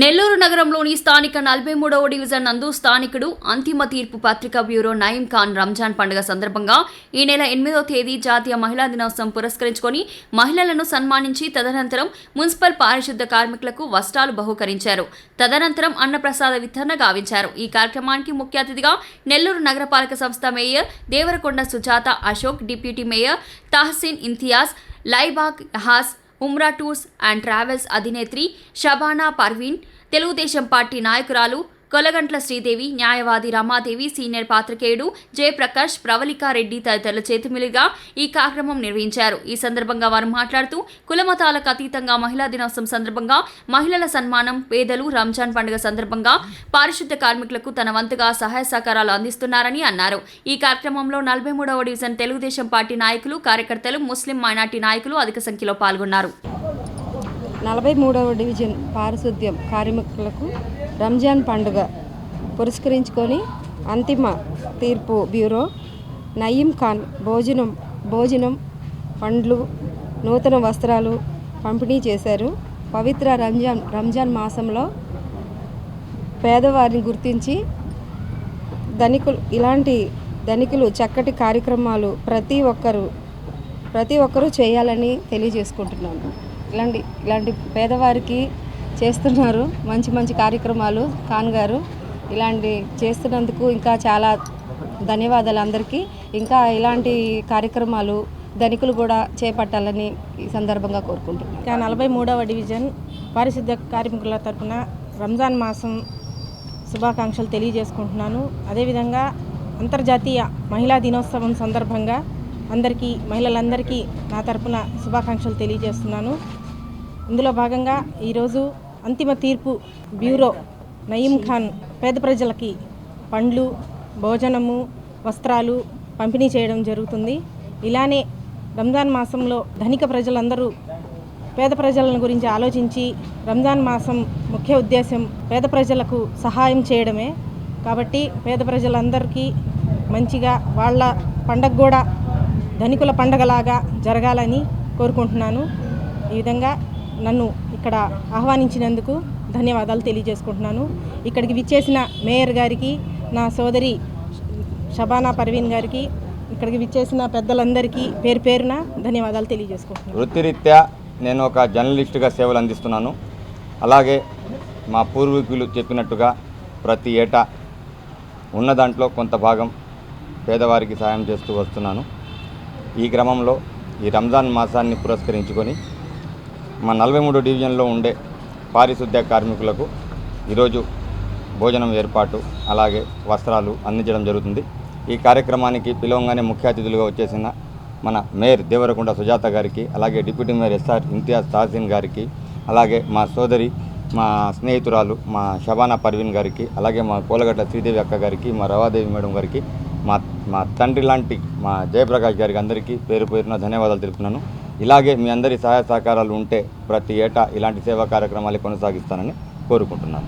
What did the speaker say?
నెల్లూరు నగరంలోని స్థానిక 43వ డివిజన్ నందు స్థానికుడు అంతిమ తీర్పు పత్రికా బ్యూరో నయీం ఖాన్ రంజాన్ పండుగ సందర్భంగా ఈ నెల 8వ తేదీ జాతీయ మహిళా దినోత్సవం పురస్కరించుకొని మహిళలను సన్మానించి తదనంతరం మున్సిపల్ పారిశుద్ధ కార్మికులకు వస్త్రాలు బహూకరించారు. తదనంతరం అన్నప్రసాద వితరణ గావించారు. ఈ కార్యక్రమానికి ముఖ్య అతిథిగా నెల్లూరు నగరపాలక సంస్థ mayor Devarakonda Sujatha Ashok, deputy mayor Tahseen Imtiaz, లైబాగ్ హాస్, ఉమ్రా టూర్స్ అండ్ ట్రావెల్స్ అధినేత్రి షబానా పర్వీన్, తెలుగుదేశం పార్టీ నాయకురాలు కొలగంట్ల శ్రీదేవి, న్యాయవాది రమాదేవి, సీనియర్ పాత్రికేయుడు జయప్రకాష్, ప్రవళికారెడ్డి తదితరుల చేతుమిలిగా ఈ కార్యక్రమం నిర్వహించారు. ఈ సందర్భంగా వారు మాట్లాడుతూ కులమతాలకు అతీతంగా మహిళా దినోత్సవం సందర్భంగా మహిళల సన్మానం, పేదలు రంజాన్ పండుగ సందర్భంగా పారిశుద్ధ కార్మికులకు తన వంతుగా సహాయ సహకారాలు అందిస్తున్నారని అన్నారు. ఈ కార్యక్రమంలో 43వ డివిజన్ తెలుగుదేశం పార్టీ నాయకులు, కార్యకర్తలు, ముస్లిం మైనార్టీ నాయకులు అధిక సంఖ్యలో పాల్గొన్నారు. 43వ డివిజన్ పారిశుద్ధ్యం కార్మికులకు రంజాన్ పండుగ పురస్కరించుకొని అంతిమ తీర్పు బ్యూరో నయీం ఖాన్ భోజనం, పండ్లు, నూతన వస్త్రాలు పంపిణీ చేశారు. పవిత్ర రంజాన్ మాసంలో పేదవారిని గుర్తించి ఇలాంటి ధనికులు చక్కటి కార్యక్రమాలు ప్రతి ఒక్కరూ చేయాలని తెలియజేసుకుంటున్నాను. ఇలాంటి పేదవారికి చేస్తున్నారు మంచి కార్యక్రమాలు. ఖాన్ గారు ఇలాంటి చేస్తున్నందుకు ఇంకా చాలా ధన్యవాదాలు అందరికీ. ఇంకా ఇలాంటి కార్యక్రమాలు ధనికులు కూడా చేపట్టాలని ఈ సందర్భంగా కోరుకుంటున్నాను. 43వ డివిజన్ పారిశుద్ధ్య కార్మికుల తరఫున రంజాన్ మాసం శుభాకాంక్షలు తెలియజేసుకుంటున్నాను. అదేవిధంగా అంతర్జాతీయ మహిళా దినోత్సవం సందర్భంగా మహిళలందరికీ నా తరఫున శుభాకాంక్షలు తెలియజేస్తున్నాను. ఇందులో భాగంగా ఈరోజు అంతిమ తీర్పు బ్యూరో నయీం ఖాన్ పేద ప్రజలకి పండ్లు, భోజనము, వస్త్రాలు పంపిణీ చేయడం జరుగుతుంది. ఇలానే రంజాన్ మాసంలో ధనిక ప్రజలందరూ పేద ప్రజలను గురించి ఆలోచించి రంజాన్ మాసం ముఖ్య ఉద్దేశం పేద ప్రజలకు సహాయం చేయడమే. కాబట్టి పేద ప్రజలందరికీ మంచిగా వాళ్ళ పండగ కూడా ధనికుల పండగలాగా జరగాలని కోరుకుంటున్నాను. ఈ విధంగా నన్ను ఇక్కడ ఆహ్వానించినందుకు ధన్యవాదాలు తెలియజేసుకుంటున్నాను. ఇక్కడికి విచ్చేసిన మేయర్ గారికి, నా సోదరి షబానా పర్వీన్ గారికి, ఇక్కడికి విచ్చేసిన పెద్దలందరికీ పేరు పేరున ధన్యవాదాలు తెలియజేసుకుంటున్నాను. వృత్తిరీత్యా నేను ఒక జర్నలిస్టుగా సేవలు అందిస్తున్నాను. అలాగే మా పూర్వీకులు చెప్పినట్టుగా ప్రతి ఏటా ఉన్న దాంట్లో కొంత భాగం పేదవారికి సాయం చేస్తూ వస్తున్నాను. ఈ క్రమంలో ఈ రంజాన్ మాసాన్ని పురస్కరించుకొని మా 43 డివిజన్లో ఉండే పారిశుద్ధ్య కార్మికులకు ఈరోజు భోజనం ఏర్పాటు, అలాగే వస్త్రాలు అందించడం జరుగుతుంది. ఈ కార్యక్రమానికి పిలవంగానే ముఖ్య అతిథులుగా వచ్చేసిన మన మేయర్ దేవరకొండ సుజాత గారికి, అలాగే deputy mayor SR Imtiaz Tahseen గారికి, అలాగే మా సోదరి, మా స్నేహితురాలు మా షబానా పర్వీన్ గారికి, అలాగే మా కోలగట్ల శ్రీదేవి అక్క గారికి, మా రవాదేవి మేడం గారికి, మా తండ్రి లాంటి మా జయప్రకాష్ గారికి అందరికీ పేరు పేరున ధన్యవాదాలు తెలుపుతున్నాను. ఇలాగే మీ అందరి సహాయ సహకారాలు ఉంటే ప్రతి ఏటా ఇలాంటి సేవా కార్యక్రమాలు కొనసాగిస్తానని కోరుకుంటున్నాను.